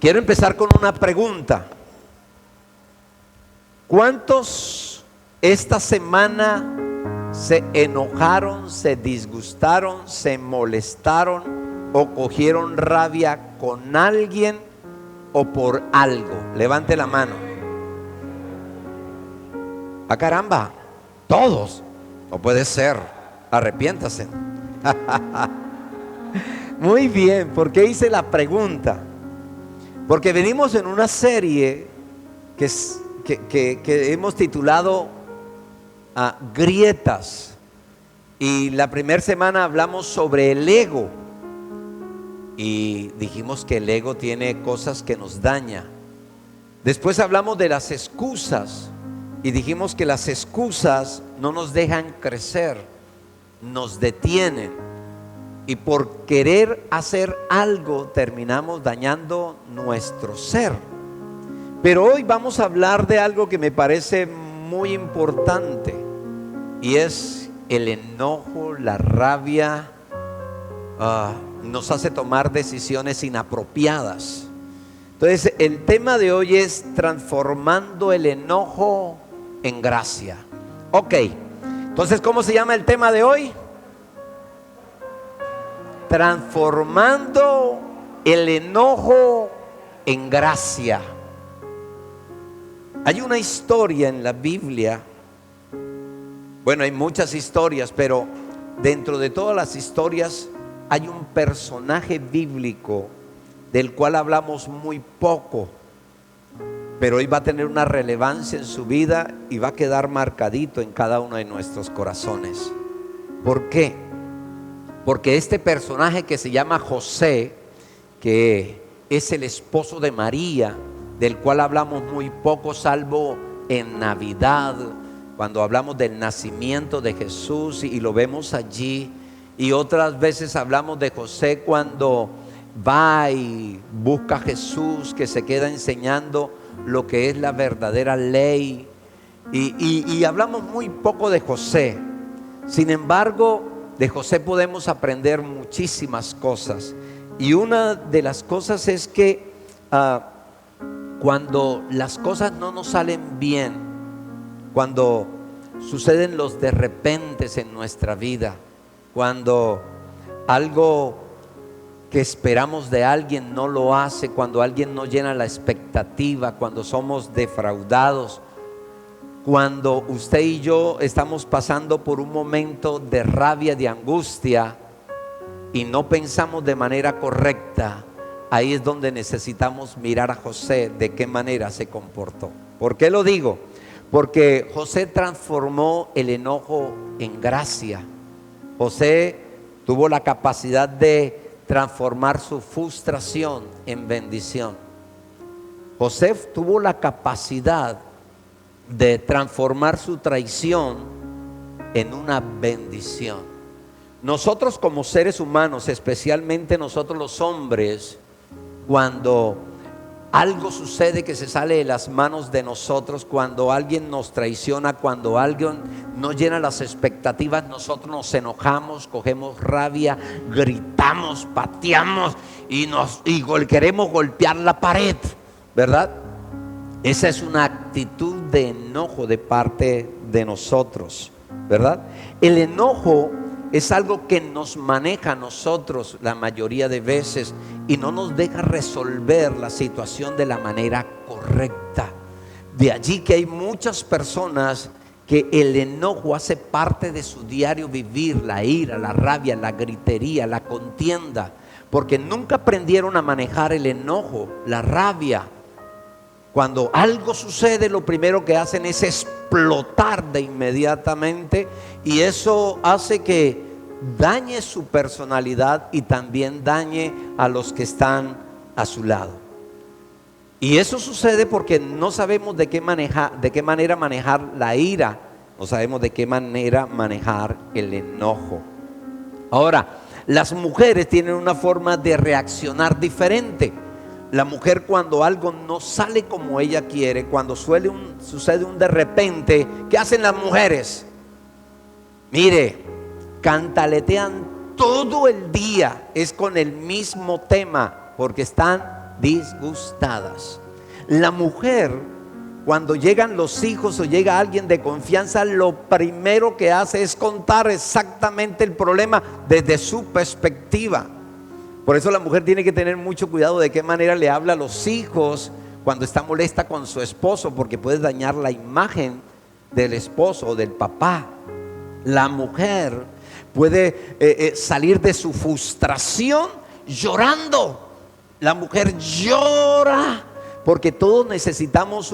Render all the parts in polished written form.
Quiero empezar con una pregunta. ¿Cuántos esta semana se enojaron, se disgustaron, se molestaron o cogieron rabia con alguien o por algo? Levante la mano. ¡Ah, caramba! Todos. No puede ser. Arrepiéntase. Muy bien. ¿Por qué hice la pregunta? Porque venimos en una serie que hemos titulado Grietas. Y la primera semana hablamos sobre el ego. Y dijimos que el ego tiene cosas que nos daña. Después hablamos de las excusas. Y dijimos que las excusas no nos dejan crecer, nos detienen. Y por querer hacer algo terminamos dañando nuestro ser. Pero hoy vamos a hablar de algo que me parece muy importante. Y es el enojo, la rabia. Nos hace tomar decisiones inapropiadas. Entonces el tema de hoy es transformando el enojo en gracia. Ok, entonces ¿cómo se llama el tema de hoy? Transformando el enojo en gracia. Hay una historia en la Biblia. Bueno, hay muchas historias, pero dentro de todas las historias hay un personaje bíblico del cual hablamos muy poco, pero hoy va a tener una relevancia en su vida y va a quedar marcadito en cada uno de nuestros corazones. ¿Por qué? Porque este personaje que se llama José, que es el esposo de María, del cual hablamos muy poco, salvo en Navidad, cuando hablamos del nacimiento de Jesús y lo vemos allí, y otras veces hablamos de José cuando va y busca a Jesús, que se queda enseñando lo que es la verdadera ley, y hablamos muy poco de José. Sin embargo, de José podemos aprender muchísimas cosas, y una de las cosas es que cuando las cosas no nos salen bien, cuando suceden los de repente en nuestra vida, cuando algo que esperamos de alguien no lo hace, cuando alguien no llena la expectativa, cuando somos defraudados, cuando usted y yo estamos pasando por un momento de rabia, de angustia y no pensamos de manera correcta, ahí es donde necesitamos mirar a José de qué manera se comportó. ¿Por qué lo digo? Porque José transformó el enojo en gracia. José tuvo la capacidad de transformar su frustración en bendición. José tuvo la capacidad de transformar su traición en una bendición. Nosotros como seres humanos, especialmente nosotros los hombres, cuando algo sucede que se sale de las manos de nosotros, cuando alguien nos traiciona, cuando alguien no llena las expectativas, nosotros nos enojamos, cogemos rabia, gritamos, pateamos y queremos golpear la pared, ¿verdad? Esa es una actitud de enojo de parte de nosotros, ¿verdad? El enojo es algo que nos maneja a nosotros la mayoría de veces y no nos deja resolver la situación de la manera correcta. De allí que hay muchas personas que el enojo hace parte de su diario vivir, la ira, la rabia, la gritería, la contienda, porque nunca aprendieron a manejar el enojo, la rabia. Cuando algo sucede, lo primero que hacen es explotar de inmediatamente, y eso hace que dañe su personalidad y también dañe a los que están a su lado. Y eso sucede porque no sabemos de qué manera manejar la ira, no sabemos de qué manera manejar el enojo. Ahora, las mujeres tienen una forma de reaccionar diferente. La mujer, cuando algo no sale como ella quiere, cuando sucede un de repente, ¿qué hacen las mujeres? Mire, cantaletean todo el día, es con el mismo tema, porque están disgustadas. La mujer, cuando llegan los hijos o llega alguien de confianza, lo primero que hace es contar exactamente el problema desde su perspectiva. Por eso la mujer tiene que tener mucho cuidado de qué manera le habla a los hijos cuando está molesta con su esposo, porque puede dañar la imagen del esposo o del papá. La mujer puede salir de su frustración llorando. La mujer llora porque todos necesitamos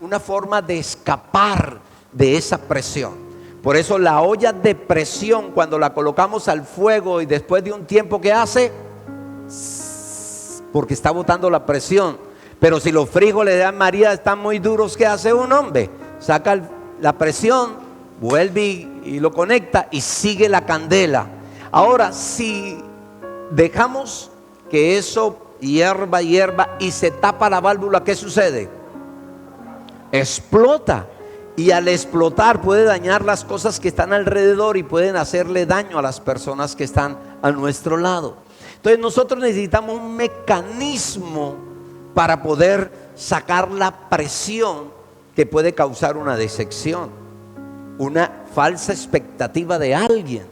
una forma de escapar de esa presión. Por eso la olla de presión, cuando la colocamos al fuego y después de un tiempo, ¿qué hace? Porque está botando la presión. Pero si los frijoles de María están muy duros, ¿qué hace un hombre? Saca la presión, vuelve y lo conecta y sigue la candela. Ahora, si dejamos que eso hierva y se tapa la válvula, ¿qué sucede? Explota. Y al explotar puede dañar las cosas que están alrededor y pueden hacerle daño a las personas que están a nuestro lado. Entonces nosotros necesitamos un mecanismo para poder sacar la presión que puede causar una decepción, una falsa expectativa de alguien,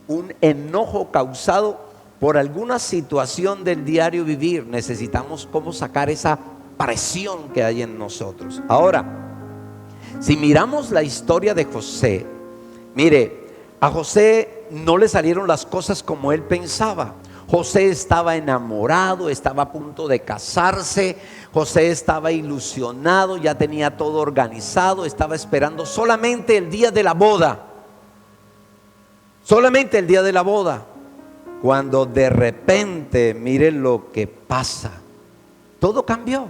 un enojo causado por alguna situación del diario vivir. Necesitamos cómo sacar esa presión que hay en nosotros. Ahora, si miramos la historia de José, mire, a José no le salieron las cosas como él pensaba. José estaba enamorado, estaba a punto de casarse. José estaba ilusionado, ya tenía todo organizado, estaba esperando solamente el día de la boda. Solamente el día de la boda. Cuando de repente, miren lo que pasa. Todo cambió.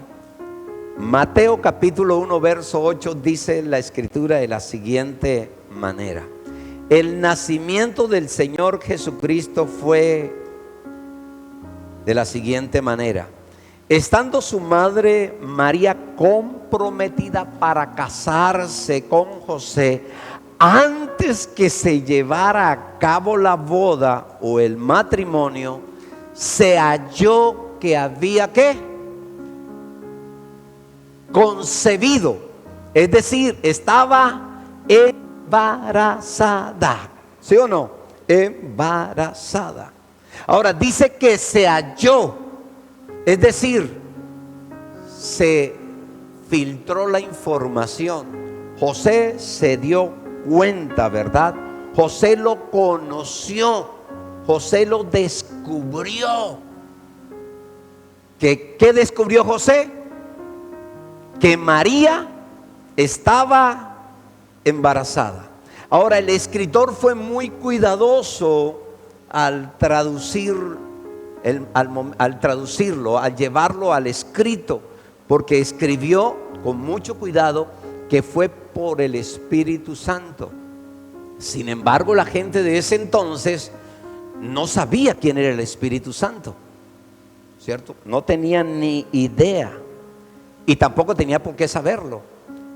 Mateo capítulo 1 verso 8 dice la escritura de la siguiente manera: el nacimiento del Señor Jesucristo fue de la siguiente manera. Estando su madre María comprometida para casarse con José, antes que se llevara a cabo la boda o el matrimonio, se halló que había ¿qué? Concebido, es decir, estaba embarazada. ¿Sí o no? Embarazada. Ahora dice que se halló, es decir, se filtró la información. José se dio cuenta, ¿verdad? José lo conoció, José lo descubrió. ¿Qué descubrió José? Que María estaba embarazada. Ahora, el escritor fue muy cuidadoso al traducirlo, al llevarlo al escrito, porque escribió con mucho cuidado que fue por el Espíritu Santo. Sin embargo, la gente de ese entonces no sabía quién era el Espíritu Santo, ¿cierto? No tenían ni idea. Y tampoco tenía por qué saberlo.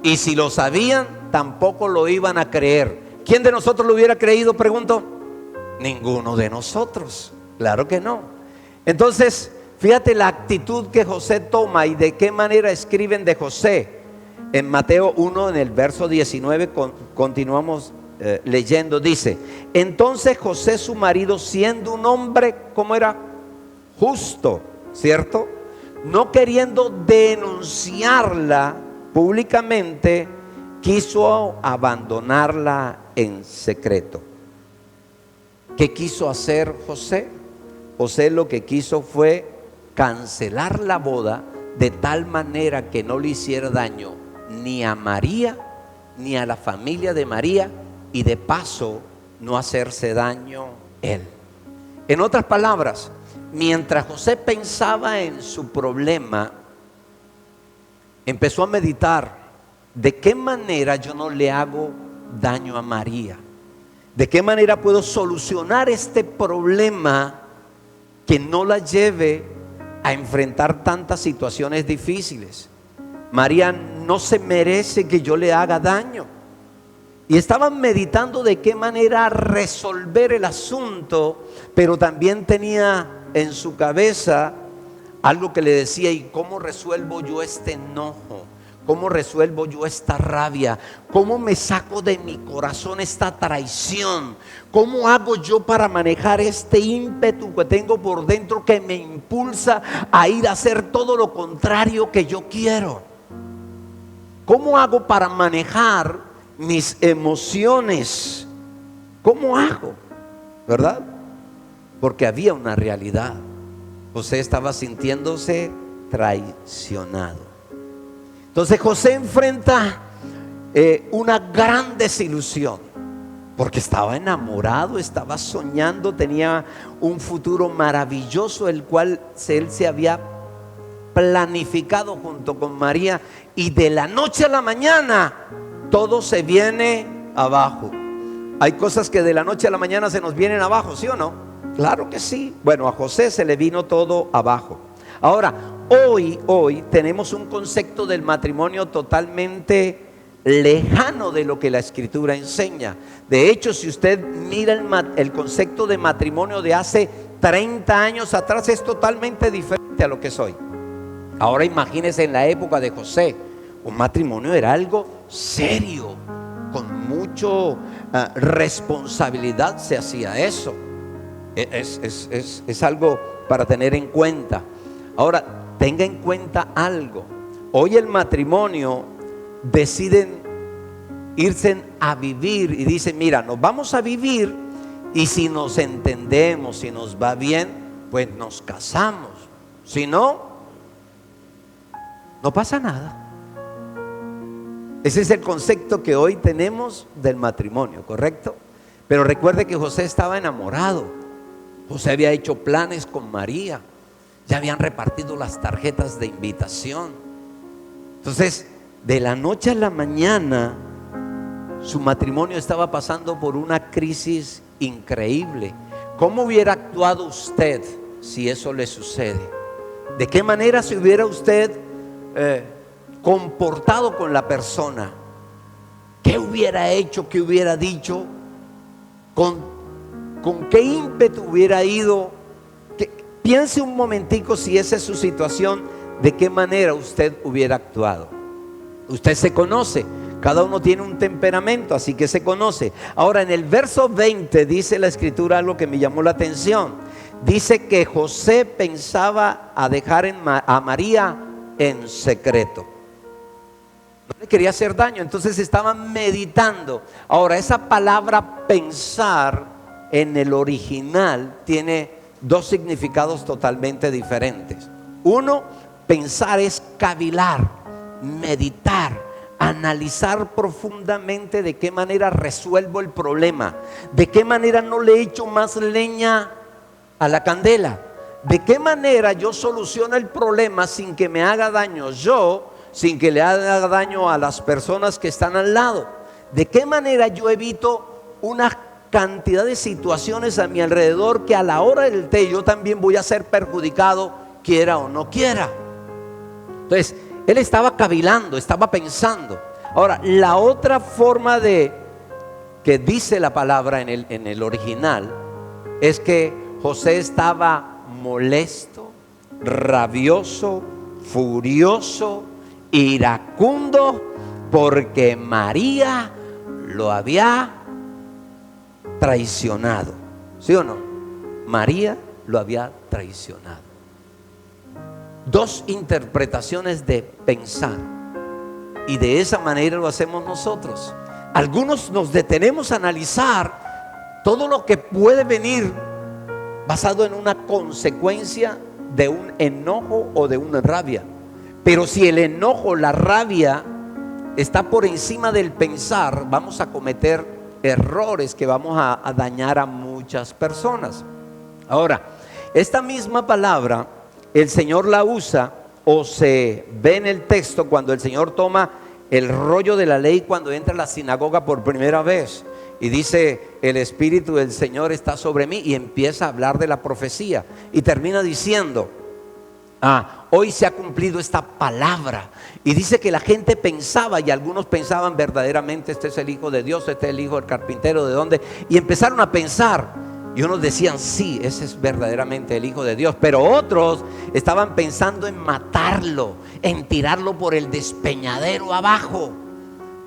Y si lo sabían, tampoco lo iban a creer. ¿Quién de nosotros lo hubiera creído? Pregunto. Ninguno de nosotros. Claro que no. Entonces, fíjate la actitud que José toma y de qué manera escriben de José. En Mateo 1, en el verso 19, continuamos leyendo. Dice: entonces José su marido, siendo un hombre, ¿cómo era? Justo, ¿cierto? No queriendo denunciarla públicamente, quiso abandonarla en secreto. ¿Qué quiso hacer José? José lo que quiso fue cancelar la boda de tal manera que no le hiciera daño ni a María ni a la familia de María, y de paso no hacerse daño él. En otras palabras, mientras José pensaba en su problema, empezó a meditar: ¿de qué manera yo no le hago daño a María? ¿De qué manera puedo solucionar este problema que no la lleve a enfrentar tantas situaciones difíciles? María no se merece que yo le haga daño. Y estaban meditando de qué manera resolver el asunto, pero también tenía en su cabeza algo que le decía: ¿y cómo resuelvo yo este enojo? ¿Cómo resuelvo yo esta rabia? ¿Cómo me saco de mi corazón esta traición? ¿Cómo hago yo para manejar este ímpetu que tengo por dentro que me impulsa a ir a hacer todo lo contrario que yo quiero? ¿Cómo hago para manejar mis emociones? ¿Cómo hago? ¿Verdad? Porque había una realidad. José estaba sintiéndose traicionado. Entonces José enfrenta una gran desilusión, porque estaba enamorado, estaba soñando, tenía un futuro maravilloso, el cual él se había planificado junto con María, y de la noche a la mañana todo se viene abajo. Hay cosas que de la noche a la mañana se nos vienen abajo, ¿sí o no? Claro que sí. Bueno, a José se le vino todo abajo. Ahora, hoy tenemos un concepto del matrimonio totalmente lejano de lo que la Escritura enseña. De hecho, si usted mira el concepto de matrimonio de hace 30 años atrás, es totalmente diferente a lo que es hoy. Ahora imagínese en la época de José, un matrimonio era algo serio, con mucha responsabilidad se hacía eso. Es algo para tener en cuenta. Ahora, tenga en cuenta algo. Hoy el matrimonio deciden irse a vivir y dicen: mira, nos vamos a vivir, y si nos entendemos, si nos va bien, pues nos casamos. Si no, no pasa nada. Ese es el concepto que hoy tenemos del matrimonio, ¿correcto? Pero recuerde que José estaba enamorado. José había hecho planes con María. Ya habían repartido las tarjetas de invitación. Entonces, de la noche a la mañana, su matrimonio estaba pasando por una crisis increíble. ¿Cómo hubiera actuado usted si eso le sucede? ¿De qué manera se hubiera usted comportado con la persona? ¿Qué hubiera hecho? ¿Qué hubiera dicho? ¿Con qué ímpetu hubiera ido? Piense un momentico, si esa es su situación, de qué manera usted hubiera actuado. Usted se conoce, cada uno tiene un temperamento, así que se conoce. Ahora, en el verso 20 dice la Escritura algo que me llamó la atención. Dice que José pensaba a dejar a María en secreto. No le quería hacer daño, entonces estaba meditando. Ahora, esa palabra pensar en el original tiene dos significados totalmente diferentes. Uno, pensar es cavilar, meditar, analizar profundamente de qué manera resuelvo el problema, de qué manera no le echo más leña a la candela, de qué manera yo soluciono el problema sin que me haga daño yo, sin que le haga daño a las personas que están al lado, de qué manera yo evito una cantidad de situaciones a mi alrededor que a la hora del té yo también voy a ser perjudicado, quiera o no quiera. Entonces él estaba cavilando, estaba pensando. Ahora, la otra forma de que dice la palabra en el original es que José estaba molesto, rabioso, furioso, iracundo, porque María lo había traicionado. ¿Sí o no? María lo había traicionado. Dos interpretaciones de pensar, y de esa manera lo hacemos nosotros. Algunos nos detenemos a analizar todo lo que puede venir basado en una consecuencia de un enojo o de una rabia. Pero si el enojo, la rabia está por encima del pensar, vamos a cometer errores que vamos a dañar a muchas personas. Ahora, esta misma palabra el Señor la usa, o se ve en el texto cuando el Señor toma el rollo de la ley cuando entra a la sinagoga por primera vez y dice: el Espíritu del Señor está sobre mí, y empieza a hablar de la profecía y termina diciendo: hoy se ha cumplido esta palabra. Y dice que la gente pensaba, y algunos pensaban verdaderamente: este es el Hijo de Dios, este es el hijo del carpintero, ¿de dónde? Y empezaron a pensar: Y unos decían, sí, ese es verdaderamente el Hijo de Dios. Pero otros estaban pensando en matarlo, en tirarlo por el despeñadero abajo.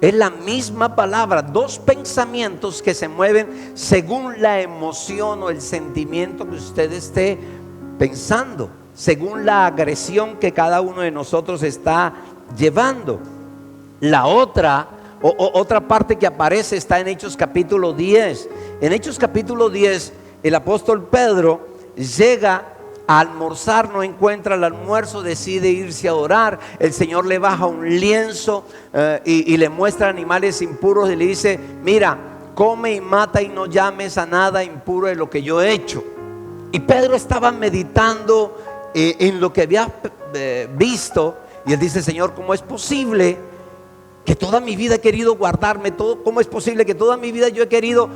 Es la misma palabra, dos pensamientos que se mueven según la emoción o el sentimiento que usted esté pensando, según la agresión que cada uno de nosotros está llevando. La otra parte que aparece está en Hechos capítulo 10. En Hechos capítulo 10, el apóstol Pedro llega a almorzar, no encuentra el almuerzo, decide irse a orar. El Señor le baja un lienzo y le muestra animales impuros y le dice: mira, come y mata y no llames a nada impuro de lo que yo he hecho. Y Pedro estaba meditando en lo que había visto, y él dice: Señor, ¿cómo es posible que toda mi vida he querido guardarme? ¿Cómo es posible que toda mi vida yo he querido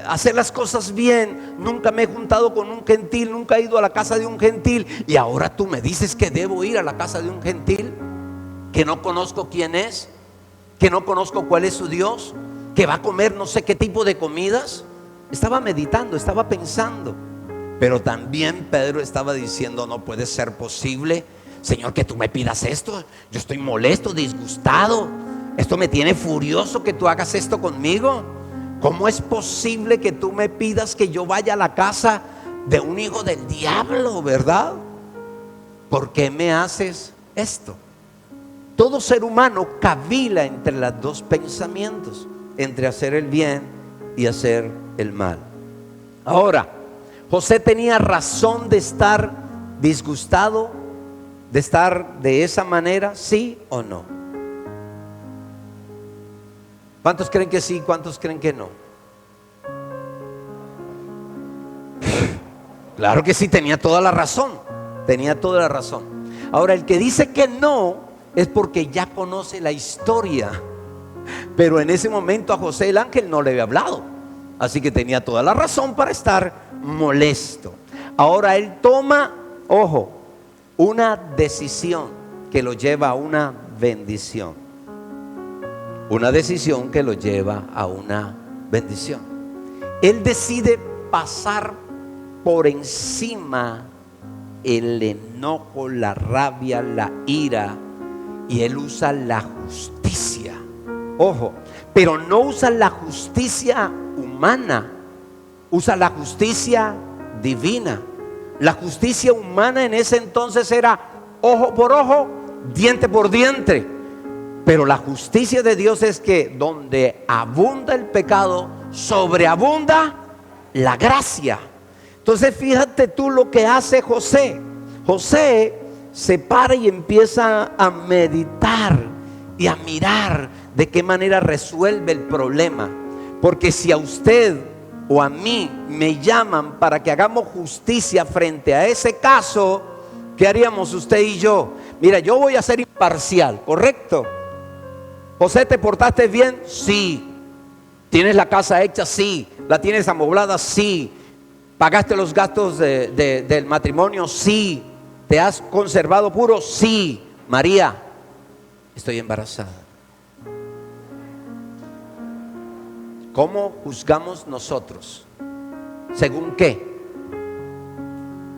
hacer las cosas bien? Nunca me he juntado con un gentil, nunca he ido a la casa de un gentil, y ahora tú me dices que debo ir a la casa de un gentil, que no conozco quién es, que no conozco cuál es su Dios, que va a comer no sé qué tipo de comidas. Estaba meditando, estaba pensando. Pero también Pedro estaba diciendo: no puede ser posible, Señor, que tú me pidas esto. Yo estoy molesto, disgustado. Esto me tiene furioso que tú hagas esto conmigo. ¿Cómo es posible que tú me pidas que yo vaya a la casa de un hijo del diablo, verdad? ¿Por qué me haces esto? Todo ser humano cavila entre los dos pensamientos, entre hacer el bien y hacer el mal. Ahora, José tenía razón de estar disgustado, de estar de esa manera, ¿sí o no? ¿Cuántos creen que sí? ¿Cuántos creen que no? Claro que sí, tenía toda la razón. Tenía toda la razón. Ahora, el que dice que no es porque ya conoce la historia. Pero en ese momento a José el ángel no le había hablado, así que tenía toda la razón para estar molesto. Ahora él toma, ojo, una decisión que lo lleva a una bendición. Una decisión que lo lleva a una bendición. Él decide pasar por encima el enojo, la rabia, la ira, y él usa la justicia. Ojo, pero no usa la justicia humana, usa la justicia divina. La justicia humana en ese entonces era ojo por ojo, diente por diente. Pero la justicia de Dios es que donde abunda el pecado, sobreabunda la gracia. Entonces fíjate tú lo que hace José. José se para y empieza a meditar y a mirar de qué manera resuelve el problema. Porque si a usted o a mí me llaman para que hagamos justicia frente a ese caso, ¿qué haríamos usted y yo? Mira, yo voy a ser imparcial, ¿correcto? José, ¿te portaste bien? Sí. ¿Tienes la casa hecha? Sí. ¿La tienes amoblada? Sí. ¿Pagaste los gastos del matrimonio? Sí. ¿Te has conservado puro? Sí. María, estoy embarazada. ¿Cómo juzgamos nosotros? ¿Según qué?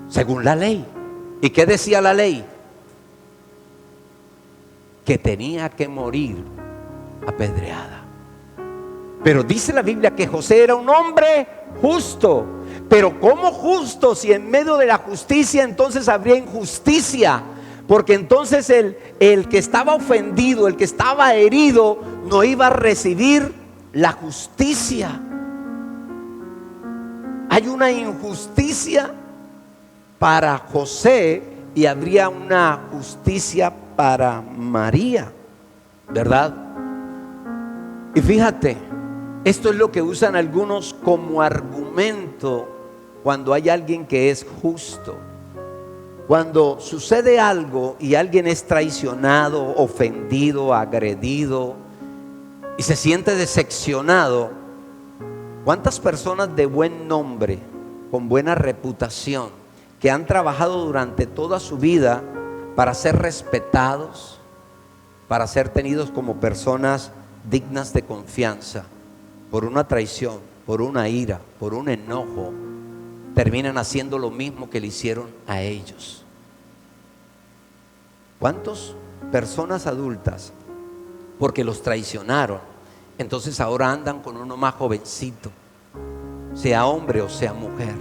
Según la ley. ¿Y qué decía la ley? Que tenía que morir apedreada. Pero dice la Biblia que José era un hombre justo. Pero ¿cómo justo si en medio de la justicia entonces habría injusticia? Porque entonces el que estaba ofendido, el que estaba herido, no iba a recibir la justicia. Hay una injusticia para José y habría una justicia para María, ¿verdad? Y fíjate, esto es lo que usan algunos como argumento cuando hay alguien que es justo. Cuando sucede algo y alguien es traicionado, ofendido, agredido y se siente decepcionado, ¿cuántas personas de buen nombre, con buena reputación, que han trabajado durante toda su vida para ser respetados, para ser tenidos como personas dignas de confianza, por una traición, por una ira, por un enojo, terminan haciendo lo mismo que le hicieron a ellos. ¿Cuántas personas adultas, porque los traicionaron, entonces ahora andan con uno más jovencito, sea hombre o sea mujer,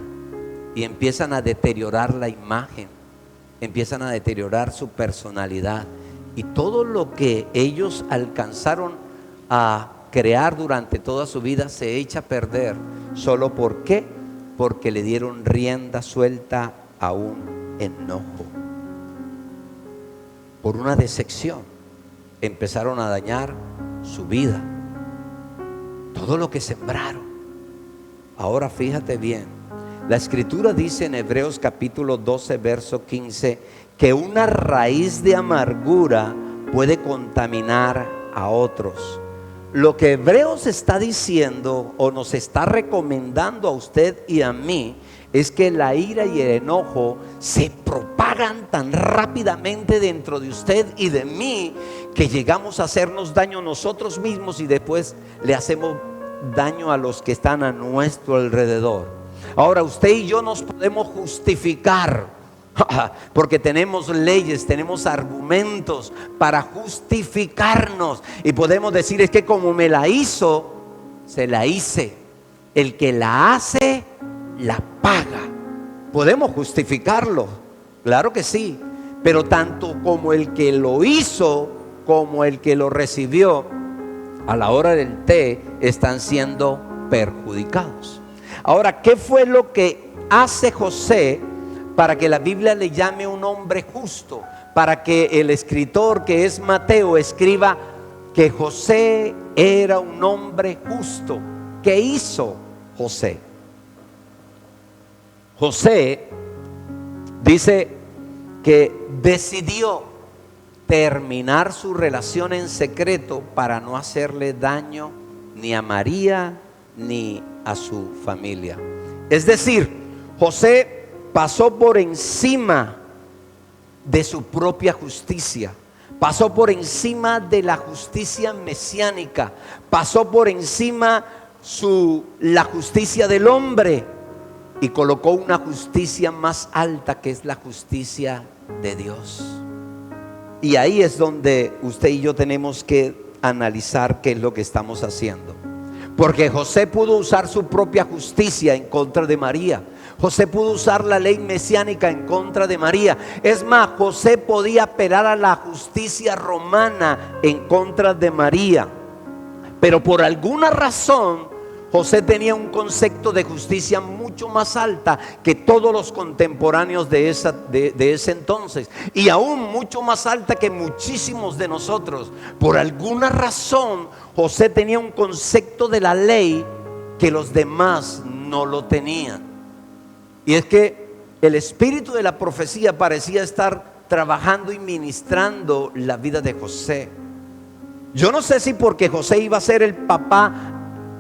y empiezan a deteriorar la imagen, empiezan a deteriorar su personalidad, y todo lo que ellos alcanzaron a crear durante toda su vida se echa a perder. ¿Solo por qué? Porque le dieron rienda suelta a un enojo. Por una decepción empezaron a dañar su vida, todo lo que sembraron. Ahora fíjate bien, la escritura dice en Hebreos capítulo 12 verso 15 que una raíz de amargura puede contaminar a otros. Lo que Hebreos está diciendo o nos está recomendando a usted y a mí es que la ira y el enojo se propagan tan rápidamente dentro de usted y de mí que llegamos a hacernos daño nosotros mismos y después le hacemos daño a los que están a nuestro alrededor. Ahora usted y yo nos podemos justificar porque tenemos leyes, tenemos argumentos para justificarnos y podemos decir: es que como me la hizo, se la hice. El que la hace, la paga. Podemos justificarlo, claro que sí, pero tanto como el que lo hizo como el que lo recibió, a la hora del té están siendo perjudicados. Ahora, ¿qué fue lo que hace José para que la Biblia le llame un hombre justo? Para que el escritor, que es Mateo, escriba que José era un hombre justo. ¿Qué hizo José? José dice que decidió terminar su relación en secreto para no hacerle daño ni a María ni a su familia. Es decir, José pasó por encima de su propia justicia, pasó por encima de la justicia mesiánica, pasó por encima la justicia del hombre y colocó una justicia más alta, que es la justicia de Dios. Y ahí es donde usted y yo tenemos que analizar qué es lo que estamos haciendo. Porque José pudo usar su propia justicia en contra de María. José pudo usar la ley mesiánica en contra de María. Es más, José podía apelar a la justicia romana en contra de María. Pero por alguna razón, José tenía un concepto de justicia mucho más alta que todos los contemporáneos de ese entonces, y aún mucho más alta que muchísimos de nosotros. Por alguna razón, José tenía un concepto de la ley que los demás no lo tenían. Y es que el espíritu de la profecía parecía estar trabajando y ministrando la vida de José. Yo no sé si porque José iba a ser el papá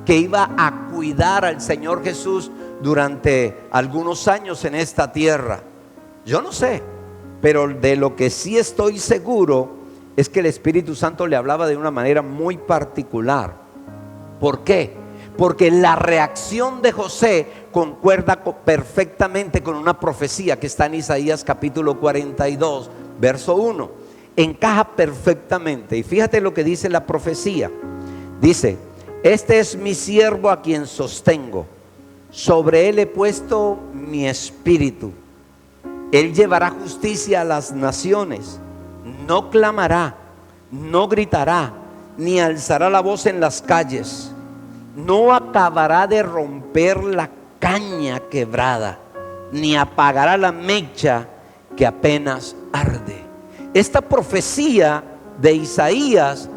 que iba a cuidar al Señor Jesús durante algunos años en esta tierra. Yo no sé, pero de lo que sí estoy seguro es que el Espíritu Santo le hablaba de una manera muy particular. ¿Por qué? Porque la reacción de José concuerda perfectamente con una profecía que está en Isaías capítulo 42, verso 1. Encaja perfectamente. Y fíjate lo que dice la profecía. Dice: este es mi siervo a quien sostengo, sobre él he puesto mi espíritu. Él llevará justicia a las naciones, no clamará, no gritará, ni alzará la voz en las calles, no acabará de romper la caña quebrada, ni apagará la mecha que apenas arde. Esta profecía de Isaías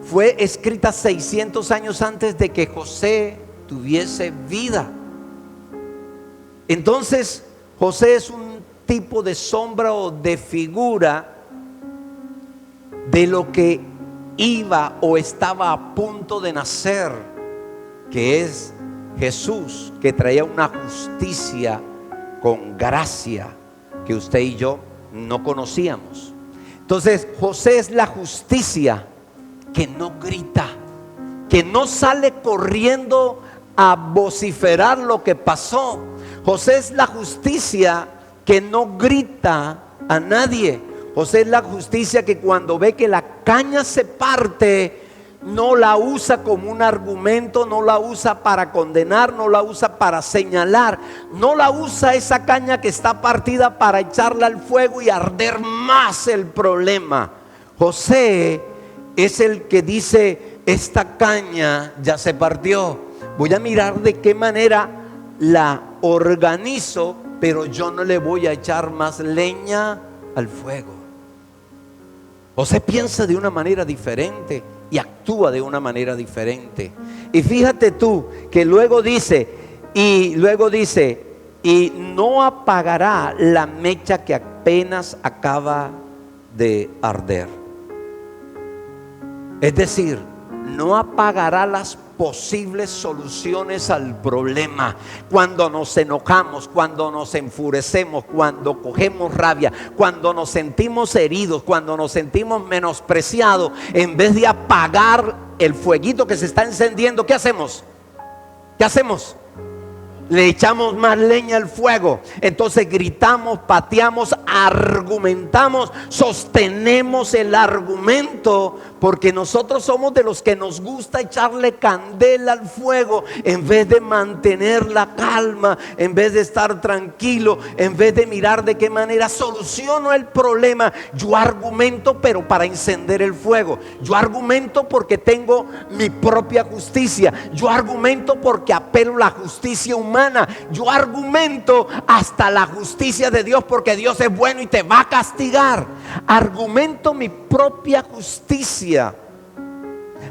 fue escrita 600 años antes de que José tuviese vida. Entonces, José es un tipo de sombra o de figura de lo que iba o estaba a punto de nacer, que es Jesús, que traía una justicia con gracia que usted y yo no conocíamos. Entonces, José es la justicia que no grita, que no sale corriendo a vociferar lo que pasó. José es la justicia que no grita a nadie. José es la justicia que cuando ve que la caña se parte, no la usa como un argumento, no la usa para condenar, no la usa para señalar, no la usa esa caña que está partida para echarla al fuego y arder más el problema. José es el que dice: esta caña ya se partió, voy a mirar de qué manera la organizo, pero yo no le voy a echar más leña al fuego. José piensa de una manera diferente y actúa de una manera diferente. Y fíjate tú que luego dice, y no apagará la mecha que apenas acaba de arder. Es decir, no apagará las posibles soluciones al problema. Cuando nos enojamos, cuando nos enfurecemos, cuando cogemos rabia, cuando nos sentimos heridos, cuando nos sentimos menospreciados, en vez de apagar el fueguito que se está encendiendo, ¿qué hacemos? ¿Qué hacemos? Le echamos más leña al fuego. Entonces gritamos, pateamos, argumentamos, sostenemos el argumento, porque nosotros somos de los que nos gusta echarle candela al fuego en vez de mantener la calma, en vez de estar tranquilo, en vez de mirar de qué manera soluciono el problema. Yo argumento, pero para encender el fuego. Yo argumento porque tengo mi propia justicia. Yo argumento porque apelo a la justicia humana. Yo argumento hasta la justicia de Dios, porque Dios es bueno y te va a castigar. Argumento mi propia justicia,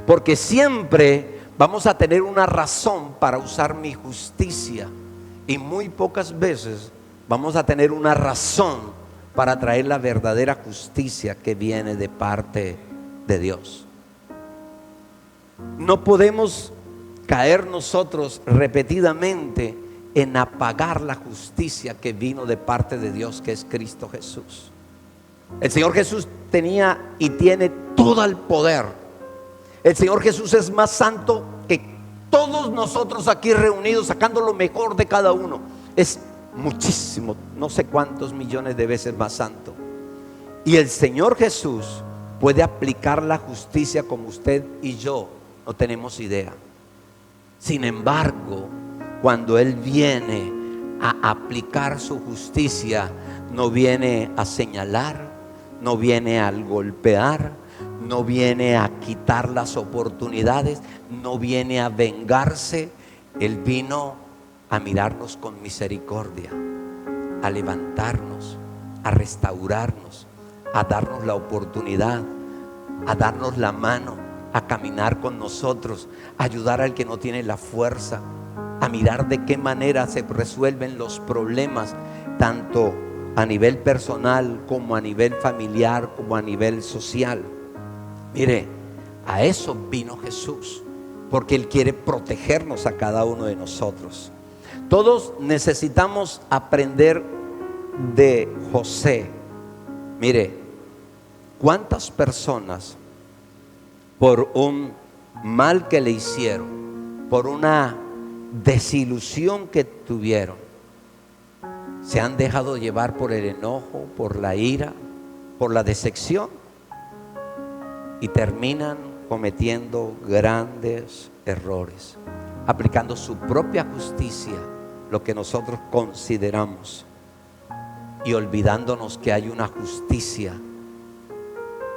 porque siempre vamos a tener una razón para usar mi justicia, y muy pocas veces vamos a tener una razón para traer la verdadera justicia que viene de parte de Dios. No podemos caer nosotros repetidamente en apagar la justicia que vino de parte de Dios, que es Cristo Jesús. El Señor Jesús tenía y tiene todo el poder. El Señor Jesús es más santo que todos nosotros aquí reunidos, sacando lo mejor de cada uno. Es muchísimo, no sé cuántos millones de veces más santo. Y el Señor Jesús puede aplicar la justicia como usted y yo no tenemos idea. Sin embargo, cuando Él viene a aplicar su justicia, no viene a señalar, no viene a golpear, no viene a quitar las oportunidades, no viene a vengarse. Él vino a mirarnos con misericordia, a levantarnos, a restaurarnos, a darnos la oportunidad, a darnos la mano, a caminar con nosotros, a ayudar al que no tiene la fuerza, a mirar de qué manera se resuelven los problemas, tanto a nivel personal como a nivel familiar, como a nivel social. Mire, a eso vino Jesús, porque Él quiere protegernos a cada uno de nosotros. Todos necesitamos aprender de José. Mire, ¿cuántas personas por un mal que le hicieron, por una desilusión que tuvieron, se han dejado llevar por el enojo, por la ira, por la decepción, y terminan cometiendo grandes errores, aplicando su propia justicia, lo que nosotros consideramos, y olvidándonos que hay una justicia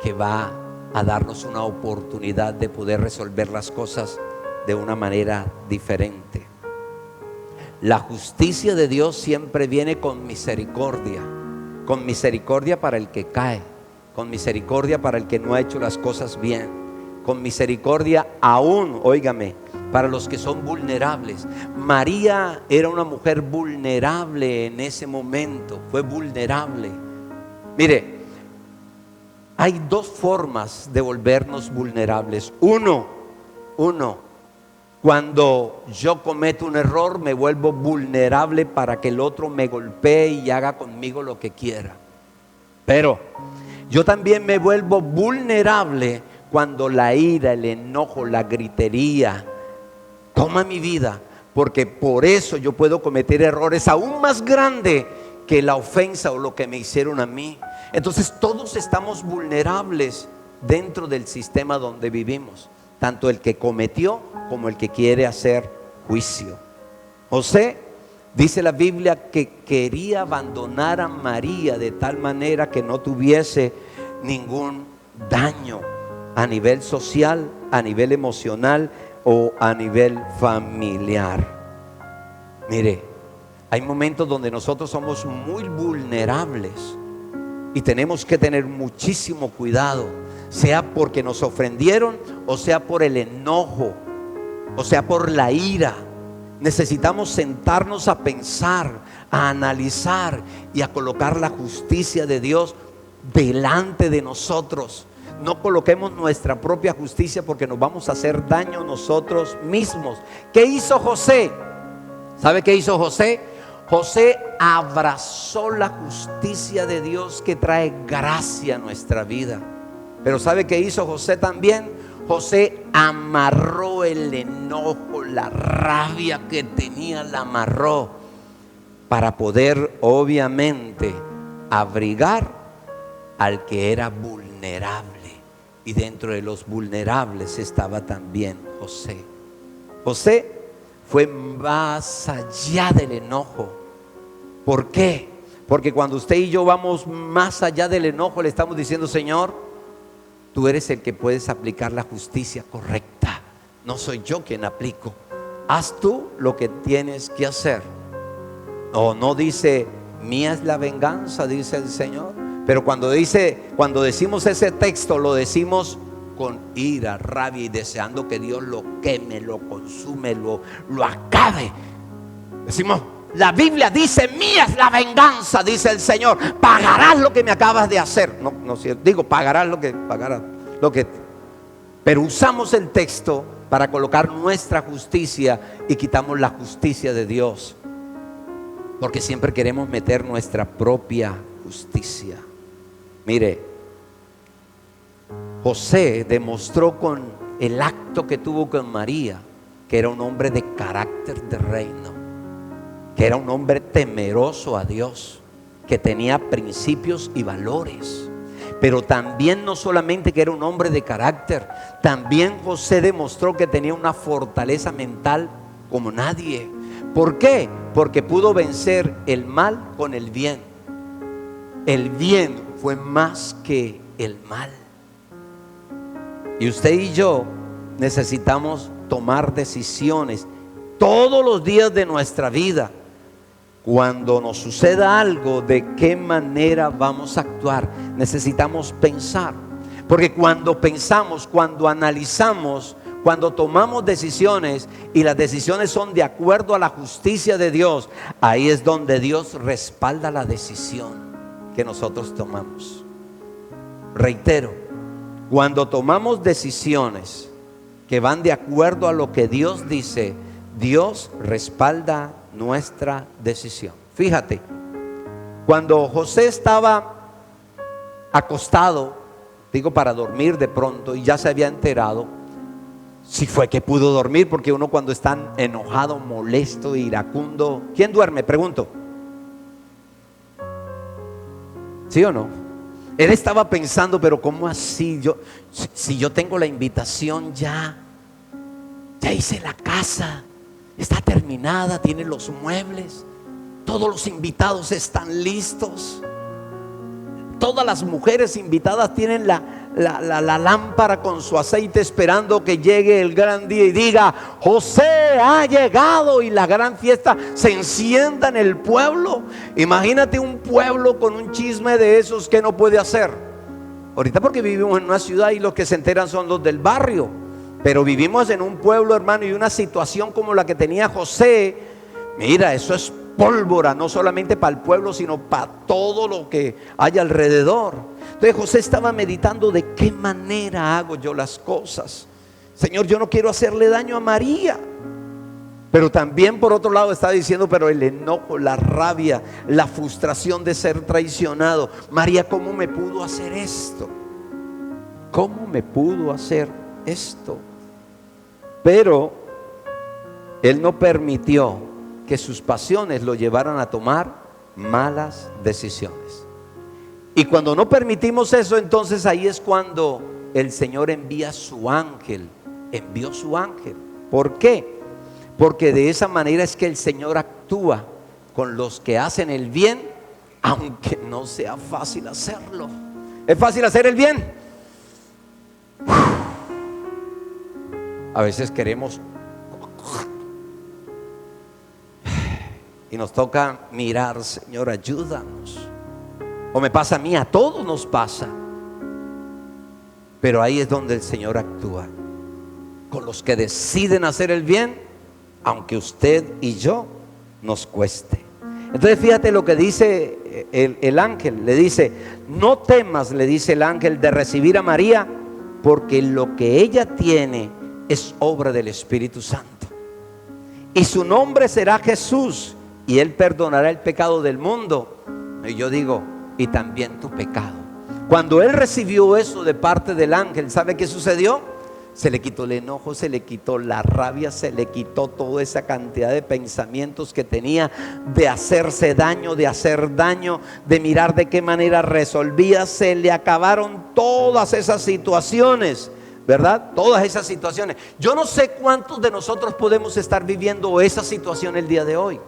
que va a darnos una oportunidad de poder resolver las cosas de una manera diferente. La justicia de Dios siempre viene con misericordia para el que cae, con misericordia para el que no ha hecho las cosas bien, con misericordia aún, óigame, para los que son vulnerables. María era una mujer vulnerable en ese momento, fue vulnerable. Mire, hay dos formas de volvernos vulnerables. Uno, cuando yo cometo un error, me vuelvo vulnerable para que el otro me golpee y haga conmigo lo que quiera. Pero yo también me vuelvo vulnerable cuando la ira, el enojo, la gritería toma mi vida, porque por eso yo puedo cometer errores aún más grandes que la ofensa o lo que me hicieron a mí. Entonces todos estamos vulnerables dentro del sistema donde vivimos, tanto el que cometió como el que quiere hacer juicio. José, dice la Biblia, que quería abandonar a María de tal manera que no tuviese ningún daño a nivel social, a nivel emocional o a nivel familiar. Mire, hay momentos donde nosotros somos muy vulnerables y tenemos que tener muchísimo cuidado, sea porque nos ofendieron o sea por el enojo o sea por la ira. Necesitamos sentarnos a pensar, a analizar y a colocar la justicia de Dios delante de nosotros. No coloquemos nuestra propia justicia, porque nos vamos a hacer daño nosotros mismos. ¿Qué hizo José? ¿Sabe qué hizo José? José abrazó la justicia de Dios que trae gracia a nuestra vida. Pero ¿sabe qué hizo José también? José amarró el enojo, la rabia que tenía, la amarró para poder obviamente abrigar al que era vulnerable. Y dentro de los vulnerables estaba también José. José fue más allá del enojo. ¿Por qué? Porque cuando usted y yo vamos más allá del enojo, le estamos diciendo: Señor, tú eres el que puedes aplicar la justicia correcta, no soy yo quien aplico. Haz tú lo que tienes que hacer. No dice: mía es la venganza, dice el Señor. Pero cuando decimos ese texto, lo decimos con ira, rabia y deseando que Dios lo queme, lo consume, lo acabe. Decimos: la Biblia dice: mía es la venganza, dice el Señor, pagarás lo que me acabas de hacer. No, digo, pagarás lo que. Pero usamos el texto para colocar nuestra justicia y quitamos la justicia de Dios, porque siempre queremos meter nuestra propia justicia. Mire, José demostró con el acto que tuvo con María que era un hombre de carácter de reino, que era un hombre temeroso a Dios, que tenía principios y valores. Pero también no solamente que era un hombre de carácter, también José demostró que tenía una fortaleza mental como nadie. ¿Por qué? Porque pudo vencer el mal con el bien. El bien fue más que el mal. Y usted y yo necesitamos tomar decisiones todos los días de nuestra vida. Cuando nos suceda algo, ¿de qué manera vamos a actuar? Necesitamos pensar. Porque cuando pensamos, cuando analizamos, cuando tomamos decisiones y las decisiones son de acuerdo a la justicia de Dios, ahí es donde Dios respalda la decisión que nosotros tomamos. Reitero, cuando tomamos decisiones que van de acuerdo a lo que Dios dice, Dios respalda nuestra decisión. Fíjate, cuando José estaba acostado, digo para dormir de pronto, y ya se había enterado, si fue que pudo dormir, porque uno cuando está enojado, molesto, iracundo, ¿quién duerme? Pregunto. ¿Sí o no? Él estaba pensando: pero ¿cómo así? Si yo tengo la invitación, ya hice la casa, está terminada, tiene los muebles, todos los invitados están listos, todas las mujeres invitadas tienen la lámpara con su aceite esperando que llegue el gran día y diga: José ha llegado, y la gran fiesta se encienda en el pueblo. Imagínate un pueblo con un chisme de esos que no puede hacer. Ahorita porque vivimos en una ciudad y los que se enteran son los del barrio, pero vivimos en un pueblo, hermano, y una situación como la que tenía José. Mira, eso es pólvora, no solamente para el pueblo, sino para todo lo que hay alrededor. Entonces José estaba meditando: ¿de qué manera hago yo las cosas? Señor, yo no quiero hacerle daño a María. Pero también por otro lado estaba diciendo: pero el enojo, la rabia, la frustración de ser traicionado. María, ¿cómo me pudo hacer esto? ¿Cómo me pudo hacer esto? Pero Él no permitió que sus pasiones lo llevaran a tomar malas decisiones. Y cuando no permitimos eso, entonces ahí es cuando el Señor envía su ángel. Envió su ángel. ¿Por qué? Porque de esa manera es que el Señor actúa con los que hacen el bien, aunque no sea fácil hacerlo. ¿Es fácil hacer el bien? A veces queremos y nos toca mirar, Señor, ayúdanos. O me pasa a mí, a todos nos pasa. Pero ahí es donde el Señor actúa con los que deciden hacer el bien, aunque usted y yo nos cueste. Entonces fíjate lo que dice el ángel. Le dice: no temas, le dice el ángel, de recibir a María, porque lo que ella tiene es obra del Espíritu Santo. Y su nombre será Jesús, y Él perdonará el pecado del mundo. Y yo digo, y también tu pecado. Cuando Él recibió eso de parte del ángel, ¿sabe qué sucedió? Se le quitó el enojo, se le quitó la rabia, se le quitó toda esa cantidad de pensamientos que tenía de hacerse daño, de hacer daño, de mirar de qué manera resolvía. Se le acabaron todas esas situaciones, ¿verdad? Todas esas situaciones. Yo no sé cuántos de nosotros podemos estar viviendo esa situación el día de hoy.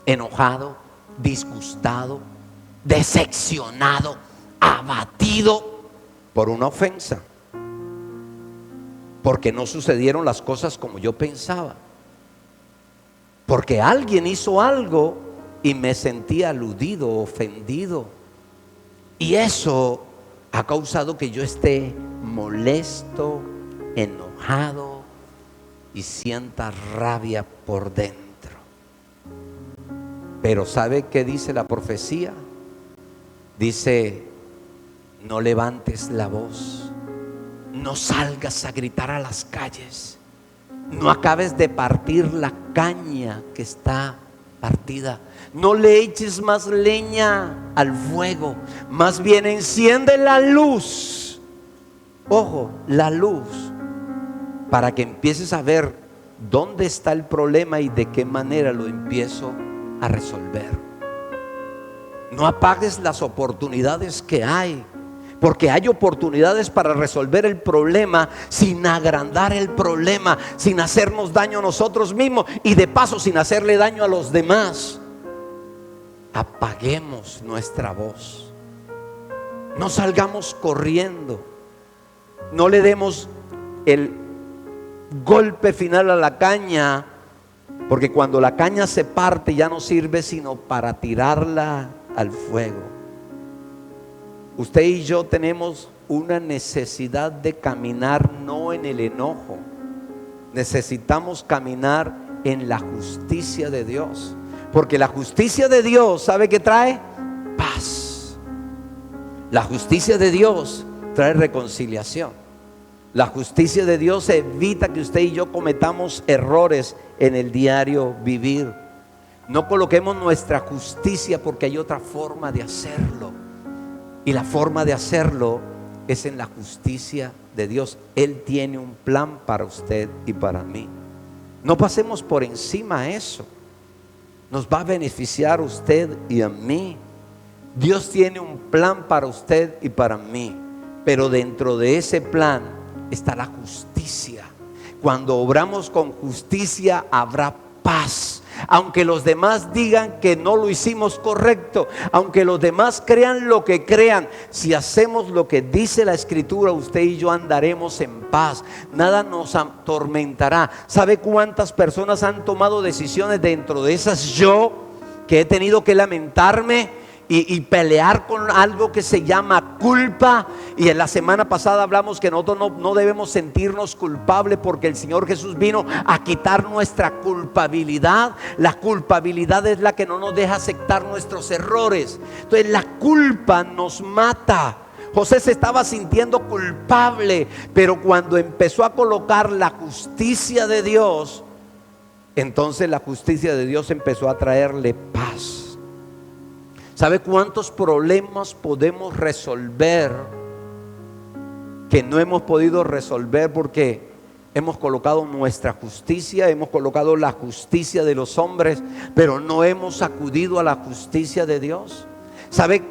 Enojado, disgustado, decepcionado, abatido por una ofensa, porque no sucedieron las cosas como yo pensaba, porque alguien hizo algo y me sentí aludido, ofendido, y eso ha causado que yo esté molesto, enojado y sienta rabia por dentro. Pero ¿sabe qué dice la profecía? Dice: no levantes la voz, no salgas a gritar a las calles, no acabes de partir la caña que está partida, no le eches más leña al fuego, más bien enciende la luz. Ojo, la luz, para que empieces a ver dónde está el problema y de qué manera lo empiezo a resolver. No apagues las oportunidades que hay, porque hay oportunidades para resolver el problema sin agrandar el problema, sin hacernos daño a nosotros mismos y de paso sin hacerle daño a los demás. Apaguemos nuestra voz, no salgamos corriendo, no le demos el golpe final a la caña, porque cuando la caña se parte ya no sirve sino para tirarla al fuego. Usted y yo tenemos una necesidad de caminar no en el enojo, necesitamos caminar en la justicia de Dios, porque la justicia de Dios, ¿sabe qué trae? Paz. La justicia de Dios trae reconciliación. La justicia de Dios evita que usted y yo cometamos errores en el diario vivir. No coloquemos nuestra justicia, porque hay otra forma de hacerlo, y la forma de hacerlo es en la justicia de Dios. Él tiene un plan para usted y para mí. No pasemos por encima a eso. Nos va a beneficiar a usted y a mí. Dios tiene un plan para usted y para mí, pero dentro de ese plan está la justicia. Cuando obramos con justicia habrá paz. Aunque los demás digan que no lo hicimos correcto, aunque los demás crean lo que crean, si hacemos lo que dice la Escritura, usted y yo andaremos en paz. Nada nos atormentará. ¿Sabe cuántas personas han tomado decisiones dentro de esas yo que he tenido que lamentarme y pelear con algo que se llama culpa? Y en la semana pasada hablamos que nosotros no debemos sentirnos culpables, porque el Señor Jesús vino a quitar nuestra culpabilidad. La culpabilidad es la que no nos deja aceptar nuestros errores. Entonces la culpa nos mata. José se estaba sintiendo culpable, pero cuando empezó a colocar la justicia de Dios, entonces la justicia de Dios empezó a traerle paz. ¿Sabe cuántos problemas podemos resolver que no hemos podido resolver porque hemos colocado nuestra justicia, hemos colocado la justicia de los hombres, pero no hemos acudido a la justicia de Dios. ¿Sabe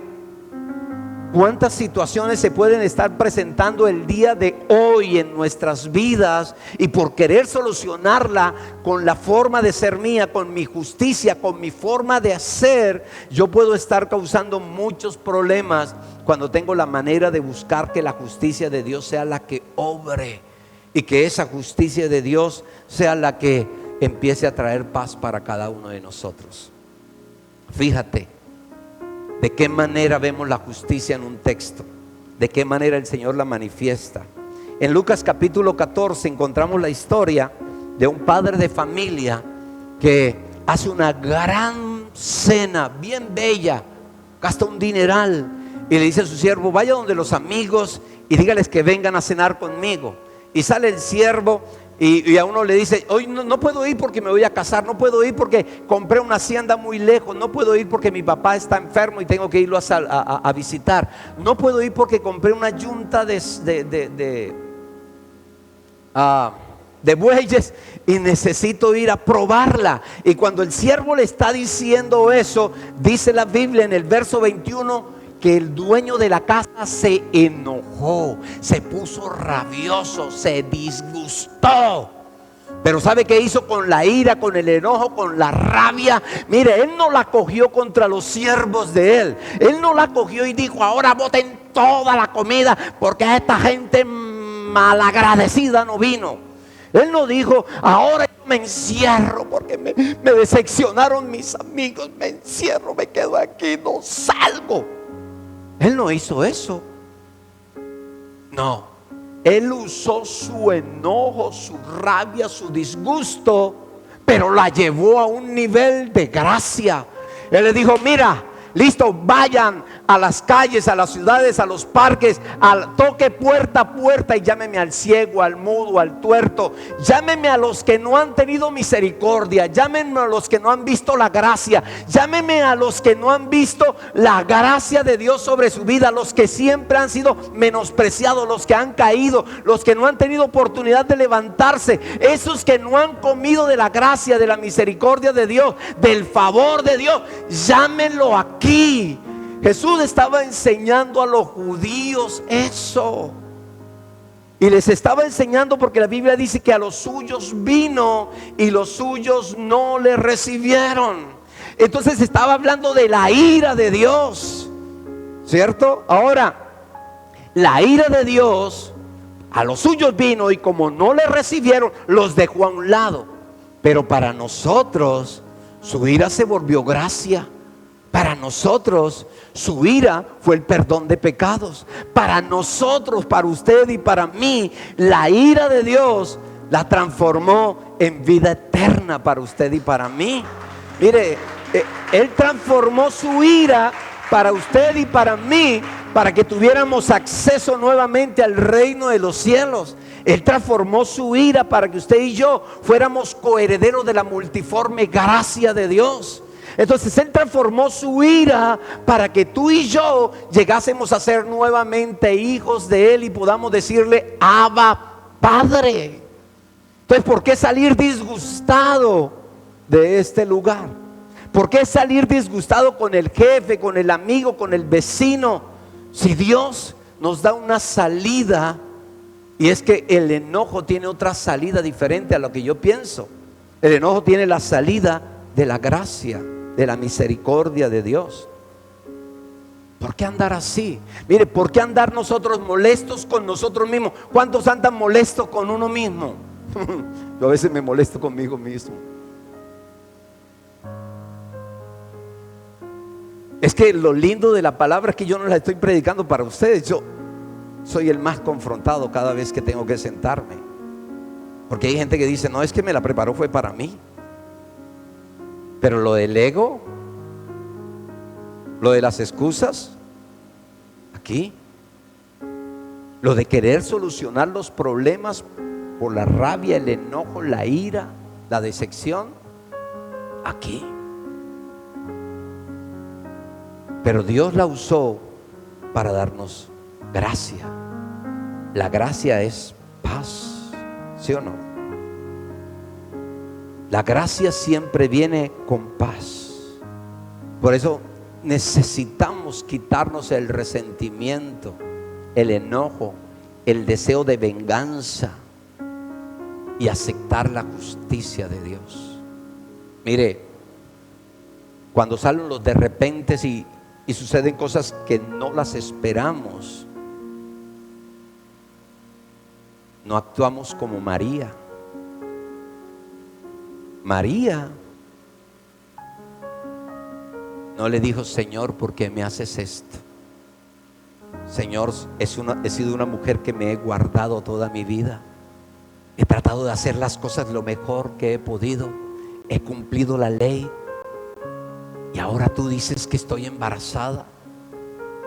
cuántas situaciones se pueden estar presentando el día de hoy en nuestras vidas? Y por querer solucionarla con la forma de ser mía, con mi justicia, con mi forma de hacer, yo puedo estar causando muchos problemas cuando tengo la manera de buscar que la justicia de Dios sea la que obre, y que esa justicia de Dios sea la que empiece a traer paz para cada uno de nosotros. Fíjate de qué manera vemos la justicia en un texto, de qué manera el Señor la manifiesta. En Lucas capítulo 14 encontramos la historia de un padre de familia que hace una gran cena bien bella, gasta un dineral y le dice a su siervo: vaya donde los amigos y dígales que vengan a cenar conmigo. Y sale el siervo y a uno le dice: hoy no puedo ir porque me voy a casar, no puedo ir porque compré una hacienda muy lejos, no puedo ir porque mi papá está enfermo y tengo que irlo a visitar, no puedo ir porque compré una yunta de bueyes y necesito ir a probarla. Y cuando el siervo le está diciendo eso, dice la Biblia en el verso 21 que el dueño de la casa se enojó, se puso rabioso, se disgustó. Pero ¿sabe qué hizo con la ira, con el enojo, con la rabia? Mire, él no la cogió contra los siervos de él. Él no la cogió y dijo: ahora boten toda la comida porque esta gente malagradecida no vino. Él no dijo: ahora yo me encierro porque me decepcionaron mis amigos, me encierro, me quedo aquí, no salgo. Él no hizo eso. No, él usó su enojo, su rabia, su disgusto, pero la llevó a un nivel de gracia. Él le dijo: mira, listo, vayan a las calles, a las ciudades, a los parques, toque puerta a puerta y llámeme al ciego, al mudo, al tuerto. Llámeme a los que no han tenido misericordia, llámenme a los que no han visto la gracia, llámeme a los que no han visto la gracia de Dios sobre su vida, los que siempre han sido menospreciados, los que han caído, los que no han tenido oportunidad de levantarse, esos que no han comido de la gracia, de la misericordia de Dios, del favor de Dios. Llámenlo aquí. Jesús estaba enseñando a los judíos eso, y les estaba enseñando porque la Biblia dice que a los suyos vino y los suyos no le recibieron. Entonces estaba hablando de la ira de Dios, ¿cierto? Ahora, la ira de Dios a los suyos vino y como no le recibieron, los dejó a un lado. Pero para nosotros su ira se volvió gracia. Para nosotros su ira fue el perdón de pecados. Para nosotros, para usted y para mí, la ira de Dios la transformó en vida eterna para usted y para mí. Mire, Él transformó su ira para usted y para mí, para que tuviéramos acceso nuevamente al reino de los cielos. Él transformó su ira para que usted y yo fuéramos coherederos de la multiforme gracia de Dios. Entonces Él transformó su ira para que tú y yo llegásemos a ser nuevamente hijos de Él y podamos decirle: Abba, Padre. Entonces, ¿por qué salir disgustado de este lugar? ¿Por qué salir disgustado con el jefe, con el amigo, con el vecino? Si Dios nos da una salida, y es que el enojo tiene otra salida diferente a lo que yo pienso. El enojo tiene la salida de la gracia, de la misericordia de Dios. ¿Por qué andar así? Mire, ¿por qué andar nosotros molestos con nosotros mismos? ¿Cuántos andan molestos con uno mismo? Yo a veces me molesto conmigo mismo. Es que lo lindo de la palabra es que yo no la estoy predicando para ustedes. Yo soy el más confrontado cada vez que tengo que sentarme, porque hay gente que dice: no, es que me la preparó, fue para mí. Pero lo del ego, lo de las excusas, aquí. Lo de querer solucionar los problemas por la rabia, el enojo, la ira, la decepción, aquí. Pero Dios la usó para darnos gracia. La gracia es paz. ¿Sí o no? La gracia siempre viene con paz. Por eso necesitamos quitarnos el resentimiento, el enojo, el deseo de venganza y aceptar la justicia de Dios. Mire, cuando salen los de repente y suceden cosas que no las esperamos, no actuamos como María. María no le dijo: Señor, ¿por qué me haces esto? Señor, he sido una mujer que me he guardado toda mi vida. He tratado de hacer las cosas lo mejor que he podido. He cumplido la ley. Y ahora tú dices que estoy embarazada.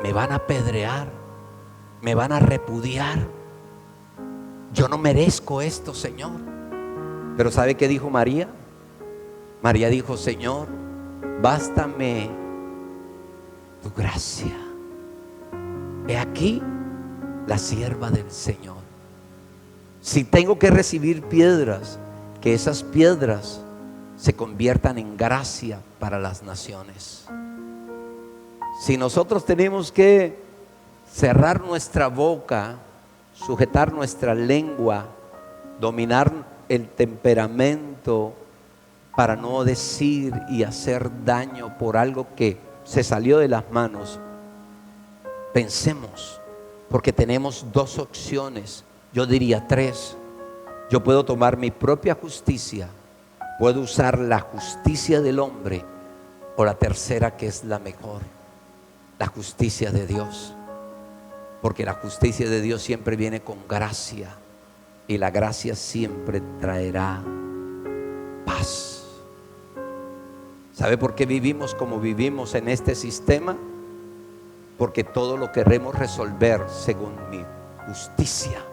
Me van a apedrear. Me van a repudiar. Yo no merezco esto, Señor. Pero ¿sabe qué dijo María? María dijo: Señor, bástame tu gracia. He aquí la sierva del Señor. Si tengo que recibir piedras, que esas piedras se conviertan en gracia para las naciones. Si nosotros tenemos que cerrar nuestra boca, sujetar nuestra lengua, dominar el temperamento para no decir y hacer daño por algo que se salió de las manos, pensemos, porque tenemos dos opciones, yo diría tres. Yo puedo tomar mi propia justicia, puedo usar la justicia del hombre, o la tercera, que es la mejor, la justicia de Dios. Porque la justicia de Dios siempre viene con gracia, y la gracia siempre traerá paz. ¿Sabe por qué vivimos como vivimos en este sistema? Porque todo lo queremos resolver según mi justicia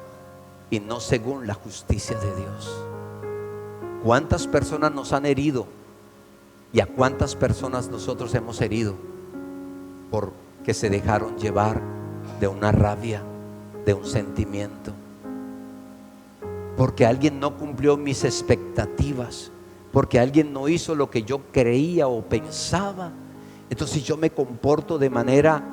y no según la justicia de Dios. ¿Cuántas personas nos han herido? ¿Y a cuántas personas nosotros hemos herido? Porque se dejaron llevar de una rabia, de un sentimiento. Porque alguien no cumplió mis expectativas, porque alguien no hizo lo que yo creía o pensaba. Entonces yo me comporto de manera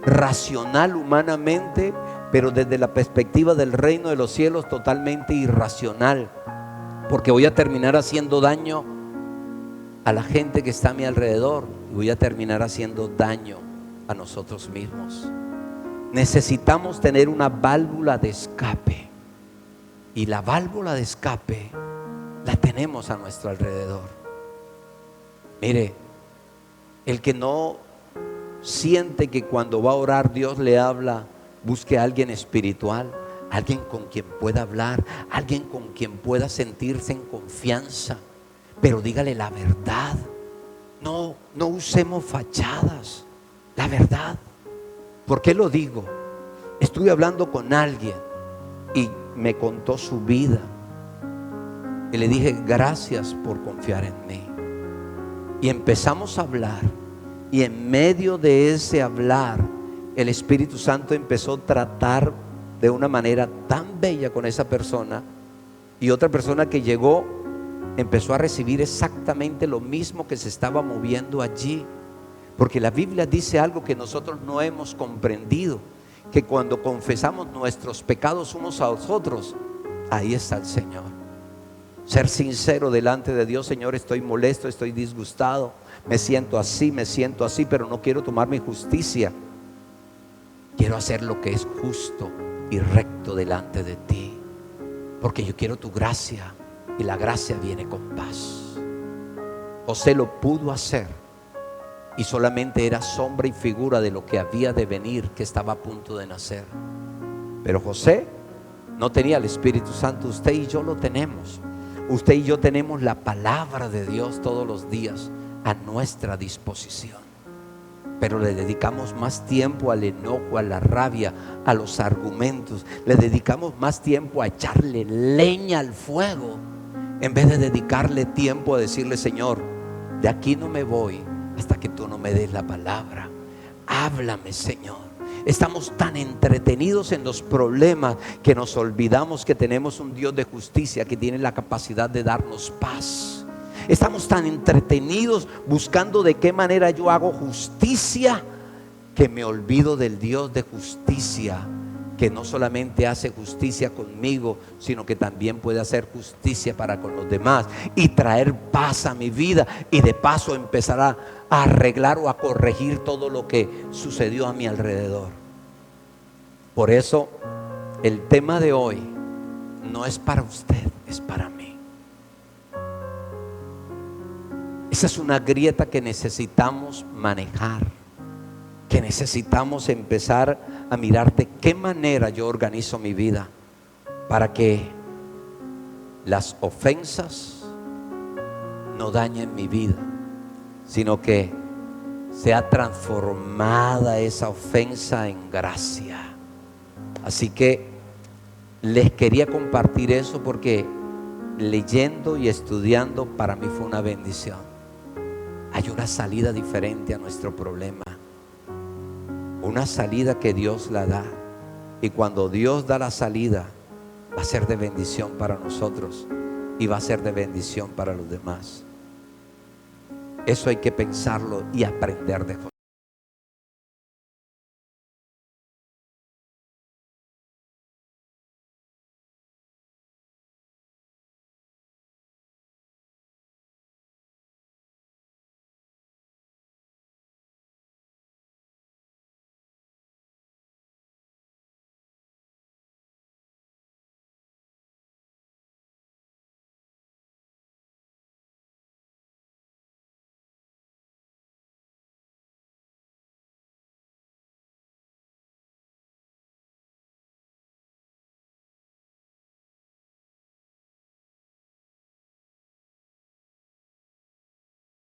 racional humanamente, pero desde la perspectiva del reino de los cielos totalmente irracional, porque voy a terminar haciendo daño a la gente que está a mi alrededor y voy a terminar haciendo daño a nosotros mismos. Necesitamos tener una válvula de escape, y la válvula de escape la tenemos a nuestro alrededor. Mire, el que no siente que cuando va a orar Dios le habla, busque a alguien espiritual, alguien con quien pueda hablar, alguien con quien pueda sentirse en confianza, pero dígale la verdad. No usemos fachadas, la verdad. ¿Por qué lo digo? Estuve hablando con alguien y me contó su vida y le dije: gracias por confiar en mí. Y empezamos a hablar, y en medio de ese hablar el Espíritu Santo empezó a tratar de una manera tan bella con esa persona, y otra persona que llegó empezó a recibir exactamente lo mismo que se estaba moviendo allí. Porque la Biblia dice algo que nosotros no hemos comprendido, que cuando confesamos nuestros pecados unos a otros, ahí está el Señor. Ser sincero delante de Dios: Señor, estoy molesto, estoy disgustado, me siento así, pero no quiero tomar mi justicia. Quiero hacer lo que es justo y recto delante de ti, porque yo quiero tu gracia, y la gracia viene con paz. José lo pudo hacer, y solamente era sombra y figura de lo que había de venir, que estaba a punto de nacer. Pero José no tenía el Espíritu Santo. Usted y yo lo tenemos. Usted y yo tenemos la palabra de Dios todos los días a nuestra disposición, pero le dedicamos más tiempo al enojo, a la rabia, a los argumentos. Le dedicamos más tiempo a echarle leña al fuego, en vez de dedicarle tiempo a decirle: Señor, de aquí no me voy hasta que tú no me des la palabra. Háblame, Señor. Estamos tan entretenidos en los problemas que nos olvidamos que tenemos un Dios de justicia que tiene la capacidad de darnos paz. Estamos tan entretenidos buscando de qué manera yo hago justicia que me olvido del Dios de justicia, que no solamente hace justicia conmigo, sino que también puede hacer justicia para con los demás y traer paz a mi vida, y de paso empezar a arreglar o a corregir todo lo que sucedió a mi alrededor. Por eso el tema de hoy no es para usted, es para mí. Esa es una grieta que necesitamos manejar, que necesitamos empezar a mirar de qué manera yo organizo mi vida para que las ofensas no dañen mi vida, sino que sea transformada esa ofensa en gracia. Así que les quería compartir eso porque leyendo y estudiando para mí fue una bendición. Hay una salida diferente a nuestro problema, una salida que Dios la da, y cuando Dios da la salida va a ser de bendición para nosotros y va a ser de bendición para los demás. Eso hay que pensarlo y aprender de